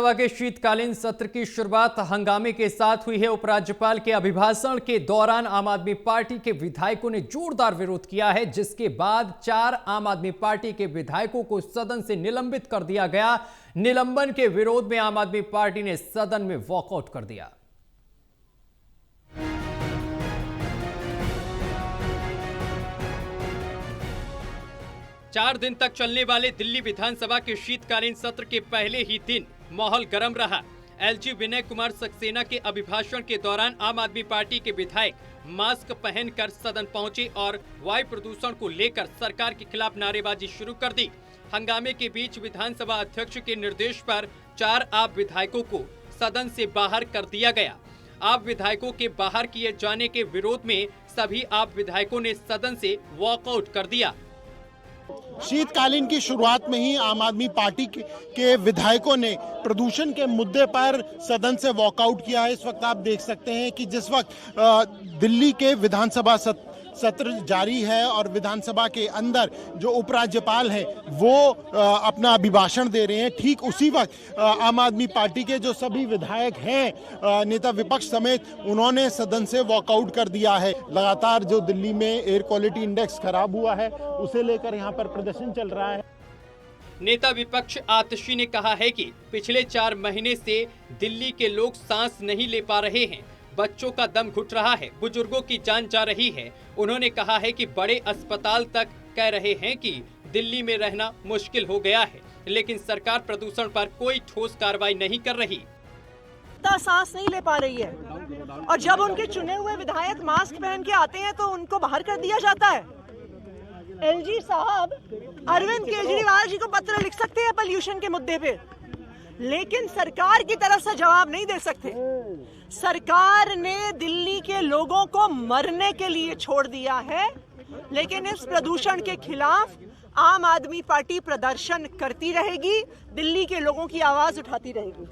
लोकसभा के शीतकालीन सत्र की शुरुआत हंगामे के साथ हुई है। उपराज्यपाल के अभिभाषण के दौरान आम आदमी पार्टी के विधायकों ने जोरदार विरोध किया है, जिसके बाद 4 आम आदमी पार्टी के विधायकों को सदन से निलंबित कर दिया गया। निलंबन के विरोध में आम आदमी पार्टी ने सदन में वॉकआउट कर दिया। चार दिन तक चलने वाले दिल्ली विधानसभा के शीतकालीन सत्र के पहले ही दिन माहौल गर्म रहा। एलजी विनय कुमार सक्सेना के अभिभाषण के दौरान आम आदमी पार्टी के विधायक मास्क पहनकर सदन पहुंचे और वायु प्रदूषण को लेकर सरकार के खिलाफ नारेबाजी शुरू कर दी। हंगामे के बीच विधानसभा अध्यक्ष के निर्देश पर 4 आप विधायकों को सदन से बाहर कर दिया गया। आप विधायकों के बाहर किए जाने के विरोध में सभी आप विधायकों ने सदन से वॉकआउट कर दिया। शीतकालीन की शुरुआत में ही आम आदमी पार्टी के विधायकों ने प्रदूषण के मुद्दे पर सदन से वॉकआउट किया है। इस वक्त आप देख सकते हैं कि जिस वक्त दिल्ली के विधानसभा सत्र जारी है और विधानसभा के अंदर जो उपराज्यपाल है वो अपना अभिभाषण दे रहे हैं, ठीक उसी वक्त आम आदमी पार्टी के जो सभी विधायक हैं नेता विपक्ष समेत, उन्होंने सदन से वॉकआउट कर दिया है। लगातार जो दिल्ली में एयर क्वालिटी इंडेक्स खराब हुआ है उसे लेकर यहाँ पर प्रदर्शन चल रहा है। नेता विपक्ष आतिशी ने कहा है कि पिछले 4 महीने से दिल्ली के लोग सांस नहीं ले पा रहे हैं, बच्चों का दम घुट रहा है, बुजुर्गों की जान जा रही है। उन्होंने कहा है कि बड़े अस्पताल तक कह रहे हैं कि दिल्ली में रहना मुश्किल हो गया है, लेकिन सरकार प्रदूषण पर कोई ठोस कार्रवाई नहीं कर रही। सांस नहीं ले पा रही है और जब उनके चुने हुए विधायक मास्क पहन के आते हैं तो उनको बाहर कर दिया जाता है। एलजी साहब अरविंद केजरीवाल जी को पत्र लिख सकते हैं पोल्यूशन के मुद्दे पे, लेकिन सरकार की तरफ से जवाब नहीं दे सकते। सरकार ने दिल्ली के लोगों को मरने के लिए छोड़ दिया है, लेकिन इस प्रदूषण के खिलाफ आम आदमी पार्टी प्रदर्शन करती रहेगी, दिल्ली के लोगों की आवाज उठाती रहेगी।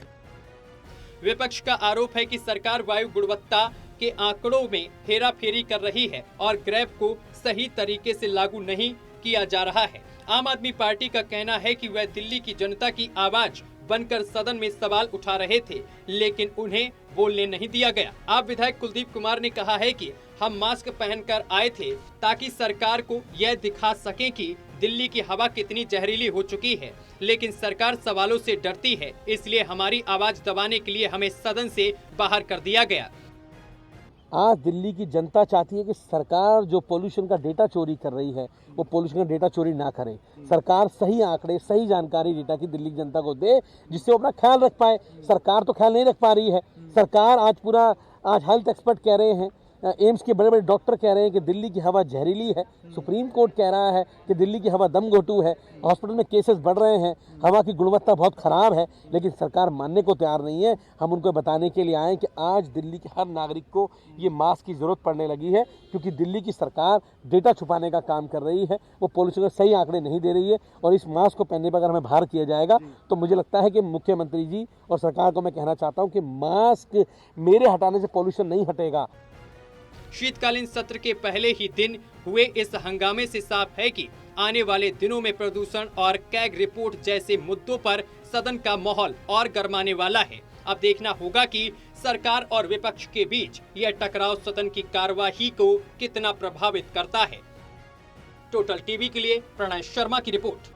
विपक्ष का आरोप है कि सरकार वायु गुणवत्ता के आंकड़ों में हेराफेरी कर रही है और ग्रैब को सही तरीके से लागू नहीं किया जा रहा है। आम आदमी पार्टी का कहना है कि वह दिल्ली की जनता की आवाज बनकर सदन में सवाल उठा रहे थे, लेकिन उन्हें बोलने नहीं दिया गया। आप विधायक कुलदीप कुमार ने कहा है कि हम मास्क पहनकर आए थे ताकि सरकार को यह दिखा सकें कि दिल्ली की हवा कितनी जहरीली हो चुकी है, लेकिन सरकार सवालों से डरती है, इसलिए हमारी आवाज दबाने के लिए हमें सदन से बाहर कर दिया गया। आज दिल्ली की जनता चाहती है कि सरकार जो पोल्यूशन का डेटा चोरी कर रही है वो पोल्यूशन का डेटा चोरी ना करे। सरकार सही आंकड़े, सही जानकारी डेटा की दिल्ली की जनता को दे, जिससे वो अपना ख्याल रख पाए। सरकार तो ख्याल नहीं रख पा रही है। सरकार आज हेल्थ एक्सपर्ट कह रहे हैं, एम्स के बड़े बड़े डॉक्टर कह रहे हैं कि दिल्ली की हवा जहरीली है। सुप्रीम कोर्ट कह रहा है कि दिल्ली की हवा दम घोटू है। हॉस्पिटल में केसेस बढ़ रहे हैं, हवा की गुणवत्ता बहुत खराब है, लेकिन सरकार मानने को तैयार नहीं है। हम उनको बताने के लिए आए कि आज दिल्ली के हर नागरिक को ये मास्क की जरूरत पड़ने लगी है, क्योंकि दिल्ली की सरकार डेटा छुपाने का काम कर रही है। वो पॉल्यूशन के सही आंकड़े नहीं दे रही है और इस मास्क को पहनने पर अगर हमें बाहर किया जाएगा तो मुझे लगता है कि मुख्यमंत्री जी और सरकार को मैं कहना चाहता हूँ कि मास्क मेरे हटाने से पॉल्यूशन नहीं हटेगा। शीतकालीन सत्र के पहले ही दिन हुए इस हंगामे से साफ है कि आने वाले दिनों में प्रदूषण और कैग रिपोर्ट जैसे मुद्दों पर सदन का माहौल और गर्माने वाला है। अब देखना होगा कि सरकार और विपक्ष के बीच यह टकराव सदन की कार्यवाही को कितना प्रभावित करता है। टोटल टीवी के लिए प्रणय शर्मा की रिपोर्ट।